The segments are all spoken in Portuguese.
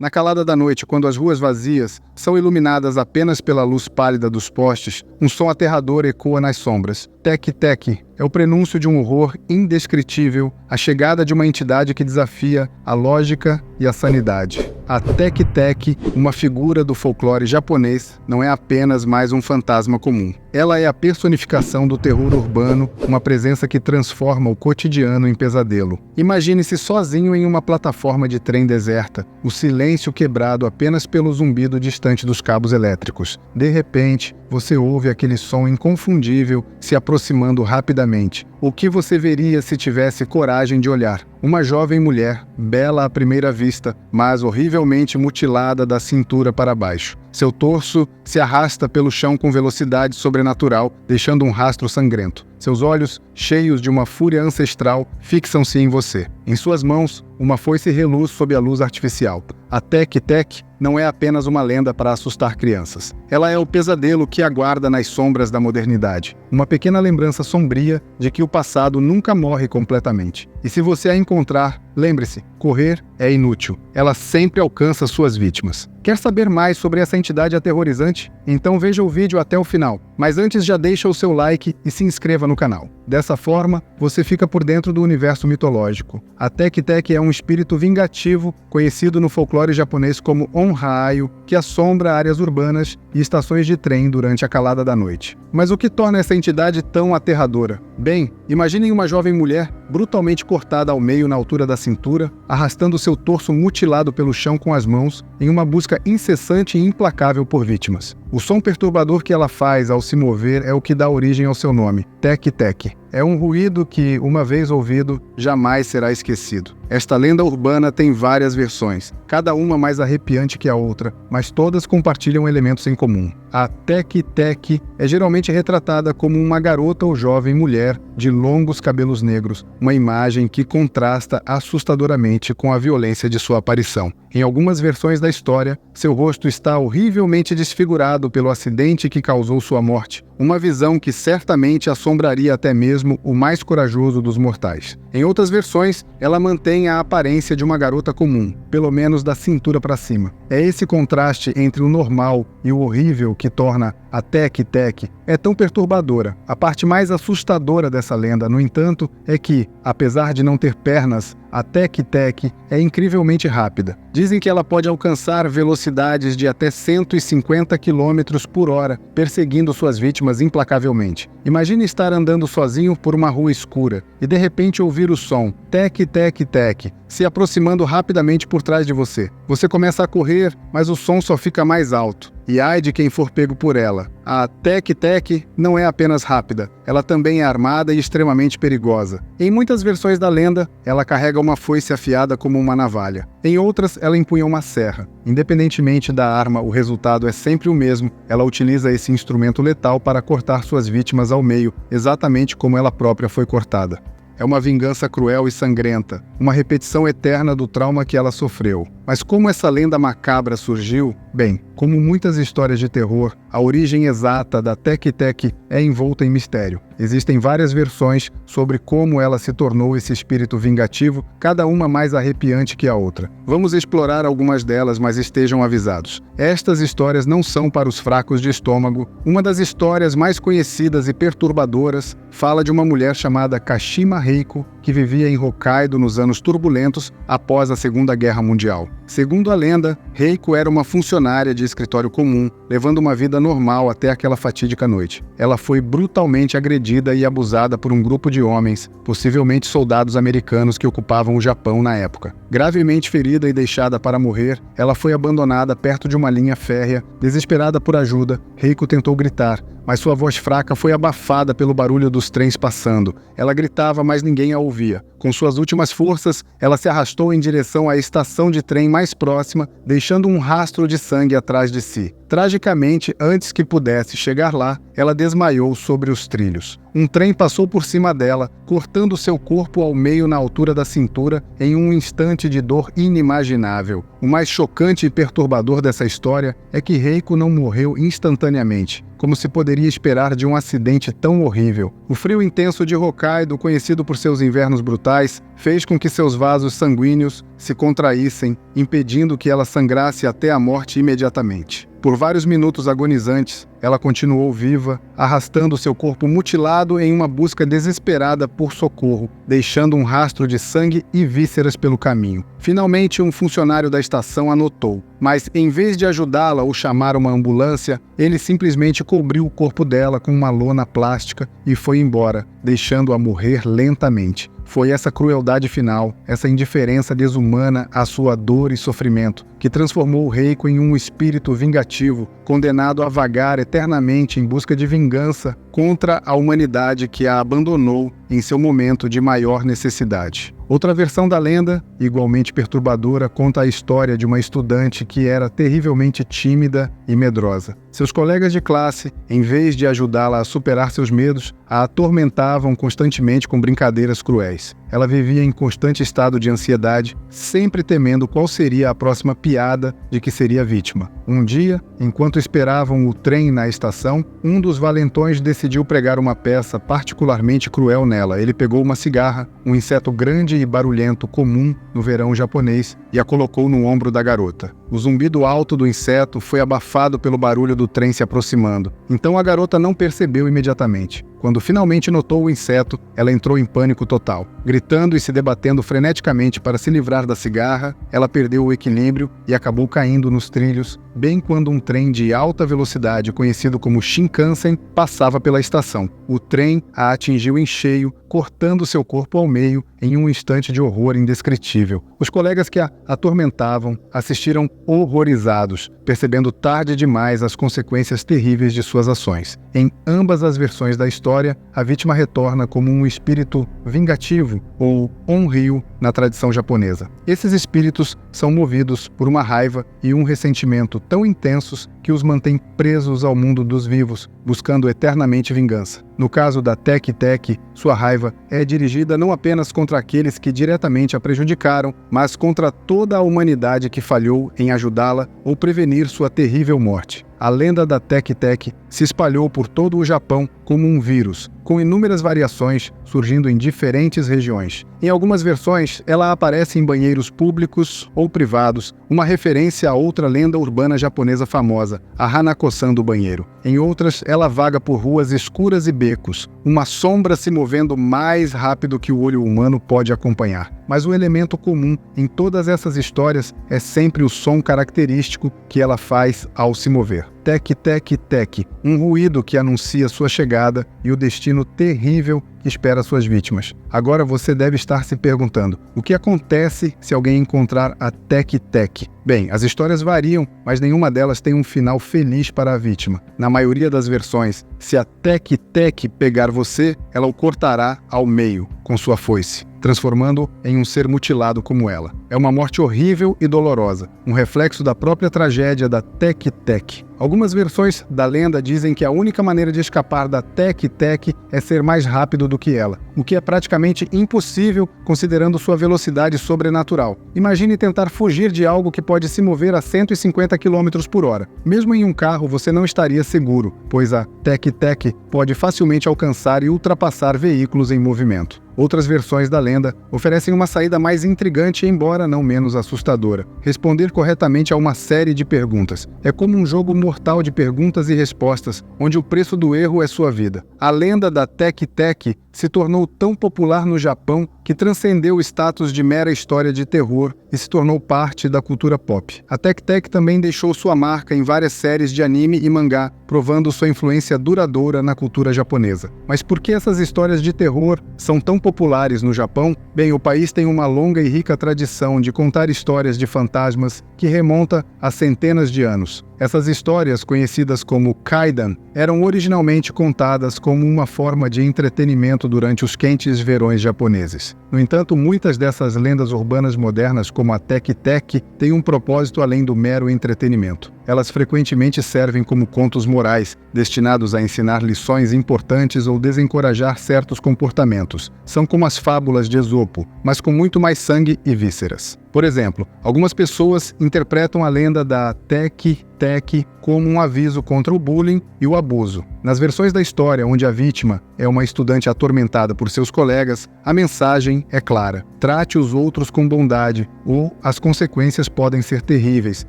Na calada da noite, quando as ruas vazias são iluminadas apenas pela luz pálida dos postes, um som aterrador ecoa nas sombras. Tec-tec é o prenúncio de um horror indescritível, a chegada de uma entidade que desafia a lógica e a sanidade. A Tec-tec, uma figura do folclore japonês, não é apenas mais um fantasma comum. Ela é a personificação do terror urbano, uma presença que transforma o cotidiano em pesadelo. Imagine-se sozinho em uma plataforma de trem deserta, o silêncio quebrado apenas pelo zumbido distante dos cabos elétricos. De repente, você ouve aquele som inconfundível se aproximando rapidamente. O que você veria se tivesse coragem de olhar? Uma jovem mulher, bela à primeira vista, mas horrivelmente mutilada da cintura para baixo. Seu torso se arrasta pelo chão com velocidade sobrenatural, deixando um rastro sangrento. Seus olhos, cheios de uma fúria ancestral, fixam-se em você. Em suas mãos, uma foice reluz sob a luz artificial. A Tec-tec não é apenas uma lenda para assustar crianças. Ela é o pesadelo que aguarda nas sombras da modernidade. Uma pequena lembrança sombria de que o passado nunca morre completamente. E se você a encontrar, lembre-se, correr é inútil. Ela sempre alcança suas vítimas. Quer saber mais sobre essa entidade aterrorizante? Então veja o vídeo até o final. Mas antes já deixa o seu like e se inscreva no canal. Dessa forma, você fica por dentro do universo mitológico. A Tec-tec é um espírito vingativo, conhecido no folclore japonês como Onryo, que assombra áreas urbanas e estações de trem durante a calada da noite. Mas o que torna essa entidade tão aterradora? Bem, imaginem uma jovem mulher brutalmente cortada ao meio na altura da cintura, arrastando seu torso mutilado pelo chão com as mãos, em uma busca incessante e implacável por vítimas. O som perturbador que ela faz ao se mover é o que dá origem ao seu nome, Tec-tec. É um ruído que, uma vez ouvido, jamais será esquecido. Esta lenda urbana tem várias versões, cada uma mais arrepiante que a outra, mas todas compartilham elementos em comum. A Tec-tec é geralmente retratada como uma garota ou jovem mulher de longos cabelos negros, uma imagem que contrasta assustadoramente com a violência de sua aparição. Em algumas versões da história, seu rosto está horrivelmente desfigurado pelo acidente que causou sua morte, uma visão que certamente assombraria até mesmo o mais corajoso dos mortais. Em outras versões, ela mantém a aparência de uma garota comum, pelo menos da cintura para cima. É esse contraste entre o normal e o horrível que torna a Tec-tec é tão perturbadora. A parte mais assustadora dessa lenda, no entanto, é que, apesar de não ter pernas, a Tec-tec é incrivelmente rápida. Dizem que ela pode alcançar velocidades de até 150 km por hora, perseguindo suas vítimas implacavelmente. Imagine estar andando sozinho por uma rua escura e de repente ouvir o som tec-tec-tec se aproximando rapidamente por trás de você. Você começa a correr, mas o som só fica mais alto. E ai de quem for pego por ela. A Tec-tec não é apenas rápida, ela também é armada e extremamente perigosa. Em muitas versões da lenda, ela carrega uma foice afiada como uma navalha. Em outras, ela empunha uma serra. Independentemente da arma, o resultado é sempre o mesmo. Ela utiliza esse instrumento letal para cortar suas vítimas ao meio, exatamente como ela própria foi cortada. É uma vingança cruel e sangrenta, uma repetição eterna do trauma que ela sofreu. Mas como essa lenda macabra surgiu? Bem, como muitas histórias de terror, a origem exata da Tec-tec é envolta em mistério. Existem várias versões sobre como ela se tornou esse espírito vingativo, cada uma mais arrepiante que a outra. Vamos explorar algumas delas, mas estejam avisados. Estas histórias não são para os fracos de estômago. Uma das histórias mais conhecidas e perturbadoras fala de uma mulher chamada Kashima Reiko, que vivia em Hokkaido nos anos turbulentos após a Segunda Guerra Mundial. Segundo a lenda, Reiko era uma funcionária de escritório comum, levando uma vida normal até aquela fatídica noite. Ela foi brutalmente agredida e abusada por um grupo de homens, possivelmente soldados americanos que ocupavam o Japão na época. Gravemente ferida e deixada para morrer, ela foi abandonada perto de uma linha férrea. Desesperada por ajuda, Reiko tentou gritar, mas sua voz fraca foi abafada pelo barulho dos trens passando. Ela gritava, mas ninguém a ouvia. Com suas últimas forças, ela se arrastou em direção à estação de trem mais próxima, deixando um rastro de sangue atrás de si. Tragicamente, antes que pudesse chegar lá, ela desmaiou sobre os trilhos. Um trem passou por cima dela, cortando seu corpo ao meio na altura da cintura em um instante de dor inimaginável. O mais chocante e perturbador dessa história é que Reiko não morreu instantaneamente, como se poderia esperar de um acidente tão horrível. O frio intenso de Hokkaido, conhecido por seus invernos brutais, fez com que seus vasos sanguíneos se contraíssem, impedindo que ela sangrasse até a morte imediatamente. Por vários minutos agonizantes, ela continuou viva, arrastando seu corpo mutilado em uma busca desesperada por socorro, deixando um rastro de sangue e vísceras pelo caminho. Finalmente, um funcionário da estação a notou, mas em vez de ajudá-la ou chamar uma ambulância, ele simplesmente cobriu o corpo dela com uma lona plástica e foi embora, deixando-a morrer lentamente. Foi essa crueldade final, essa indiferença desumana à sua dor e sofrimento, que transformou Reiko em um espírito vingativo, condenado a vagar eternamente em busca de vingança contra a humanidade que a abandonou em seu momento de maior necessidade. Outra versão da lenda, igualmente perturbadora, conta a história de uma estudante que era terrivelmente tímida e medrosa. Seus colegas de classe, em vez de ajudá-la a superar seus medos, a atormentavam constantemente com brincadeiras cruéis. Ela vivia em constante estado de ansiedade, sempre temendo qual seria a próxima piada de que seria vítima. Um dia, enquanto esperavam o trem na estação, um dos valentões decidiu pregar uma peça particularmente cruel nela. Ele pegou uma cigarra, um inseto grande e barulhento comum no verão japonês, e a colocou no ombro da garota. O zumbido alto do inseto foi abafado pelo barulho do trem se aproximando. Então a garota não percebeu imediatamente. Quando finalmente notou o inseto, ela entrou em pânico total. Gritando e se debatendo freneticamente para se livrar da cigarra, ela perdeu o equilíbrio e acabou caindo nos trilhos, bem quando um trem de alta velocidade, conhecido como Shinkansen, passava pela estação. O trem a atingiu em cheio, cortando seu corpo ao meio em um instante de horror indescritível. Os colegas que a atormentavam assistiram horrorizados, percebendo tarde demais as consequências terríveis de suas ações. Em ambas as versões da história, a vítima retorna como um espírito vingativo, ou onryo na tradição japonesa. Esses espíritos são movidos por uma raiva e um ressentimento tão intensos que os mantém presos ao mundo dos vivos, buscando eternamente vingança. No caso da Teki Teki, sua raiva é dirigida não apenas contra aqueles que diretamente a prejudicaram, mas contra toda a humanidade que falhou em ajudá-la ou prevenir sua terrível morte. A lenda da Teki Teki se espalhou por todo o Japão como um vírus, com inúmeras variações surgindo em diferentes regiões. Em algumas versões, ela aparece em banheiros públicos ou privados, uma referência a outra lenda urbana japonesa famosa, a Hanako-san do banheiro. Em outras, ela vaga por ruas escuras e becos, uma sombra se movendo mais rápido que o olho humano pode acompanhar. Mas o elemento comum em todas essas histórias é sempre o som característico que ela faz ao se mover. Teki, teki, teki, um ruído que anuncia sua chegada e o destino terrível que espera suas vítimas. Agora você deve estar se perguntando, o que acontece se alguém encontrar a Teki Teki? Bem, as histórias variam, mas nenhuma delas tem um final feliz para a vítima. Na maioria das versões, se a Teki Teki pegar você, ela o cortará ao meio com sua foice, transformando-o em um ser mutilado como ela. É uma morte horrível e dolorosa, um reflexo da própria tragédia da Teki Teki. Algumas versões da lenda dizem que a única maneira de escapar da Teki Teki é ser mais rápido do que ela, o que é praticamente impossível considerando sua velocidade sobrenatural. Imagine tentar fugir de algo que pode se mover a 150 km por hora. Mesmo em um carro, você não estaria seguro, pois a Teki Teki pode facilmente alcançar e ultrapassar veículos em movimento. Outras versões da lenda oferecem uma saída mais intrigante, embora não menos assustadora. Responder corretamente a uma série de perguntas. É como um jogo mortal de perguntas e respostas, onde o preço do erro é sua vida. A lenda da Teki Teki se tornou tão popular no Japão que transcendeu o status de mera história de terror e se tornou parte da cultura pop. A Teki Teki também deixou sua marca em várias séries de anime e mangá, provando sua influência duradoura na cultura japonesa. Mas por que essas histórias de terror são tão populares no Japão? Bem, o país tem uma longa e rica tradição de contar histórias de fantasmas que remonta a centenas de anos. Essas histórias, conhecidas como kaidan, eram originalmente contadas como uma forma de entretenimento durante os quentes verões japoneses. No entanto, muitas dessas lendas urbanas modernas, como a Teki Teki, têm um propósito além do mero entretenimento. elas frequentemente servem como contos morais, destinados a ensinar lições importantes ou desencorajar certos comportamentos. São como as fábulas de Esopo, mas com muito mais sangue e vísceras. Por exemplo, algumas pessoas interpretam a lenda da Teke-Teke como um aviso contra o bullying e o abuso. Nas versões da história onde a vítima é uma estudante atormentada por seus colegas, a mensagem é clara: trate os outros com bondade, ou as consequências podem ser terríveis.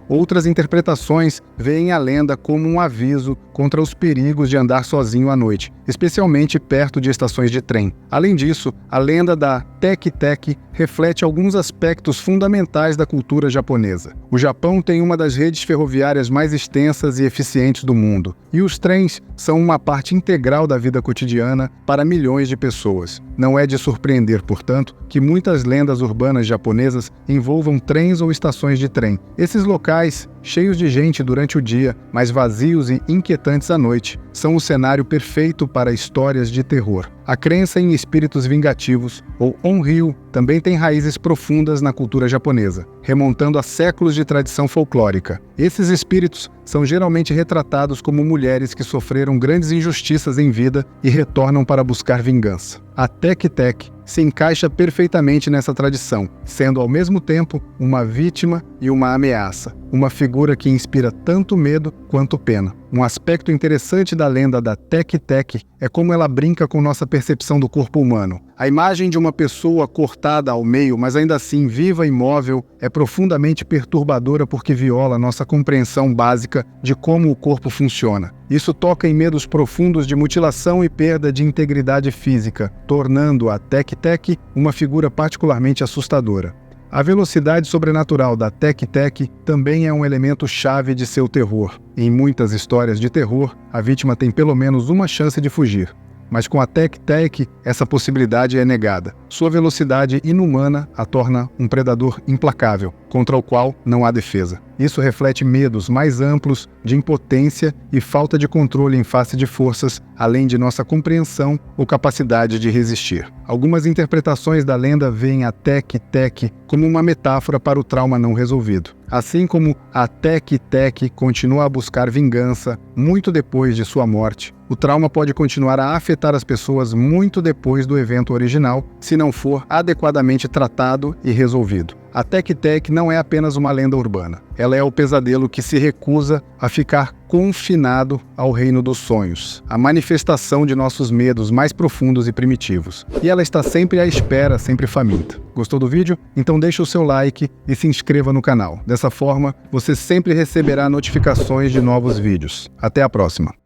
Outras interpretações veem a lenda como um aviso contra os perigos de andar sozinho à noite, especialmente perto de estações de trem. Além disso, a lenda da Teke-Teke reflete alguns aspectos fundamentais da cultura japonesa. O Japão tem uma das redes ferroviárias mais extensas e eficientes do mundo, e os trens são uma parte integral da vida cotidiana para milhões de pessoas. Não é de surpreender, portanto, que muitas lendas urbanas japonesas envolvam trens ou estações de trem. Esses locais, cheios de gente durante o dia, mas vazios e inquietantes à noite, são o cenário perfeito para histórias de terror. A crença em espíritos vingativos, ou Onryo, também tem raízes profundas na cultura japonesa, remontando a séculos de tradição folclórica. Esses espíritos são geralmente retratados como mulheres que sofreram grandes injustiças em vida e retornam para buscar vingança. A Teke-Teke se encaixa perfeitamente nessa tradição, sendo ao mesmo tempo uma vítima e uma ameaça, uma figura que inspira tanto medo quanto pena. Um aspecto interessante da lenda da Teke-Teke é como ela brinca com nossa percepção do corpo humano. A imagem de uma pessoa cortada ao meio, mas ainda assim viva e móvel, é profundamente perturbadora porque viola nossa compreensão básica de como o corpo funciona. Isso toca em medos profundos de mutilação e perda de integridade física, tornando a Teke-Teke uma figura particularmente assustadora. A velocidade sobrenatural da Teke-Teke também é um elemento chave de seu terror. Em muitas histórias de terror, a vítima tem pelo menos uma chance de fugir. Mas com a Teke-Teke, essa possibilidade é negada. Sua velocidade inumana a torna um predador implacável, contra o qual não há defesa. Isso reflete medos mais amplos de impotência e falta de controle em face de forças, além de nossa compreensão ou capacidade de resistir. Algumas interpretações da lenda veem a Teke-Teke como uma metáfora para o trauma não resolvido. Assim como a Teke-Teke continua a buscar vingança muito depois de sua morte, o trauma pode continuar a afetar as pessoas muito depois do evento original, se não for adequadamente tratado e resolvido. A Teke-Teke não é apenas uma lenda urbana. Ela é o pesadelo que se recusa a ficar confinado ao reino dos sonhos, a manifestação de nossos medos mais profundos e primitivos. E ela está sempre à espera, sempre faminta. Gostou do vídeo? Então deixa o seu like e se inscreva no canal. Dessa forma, você sempre receberá notificações de novos vídeos. Até a próxima!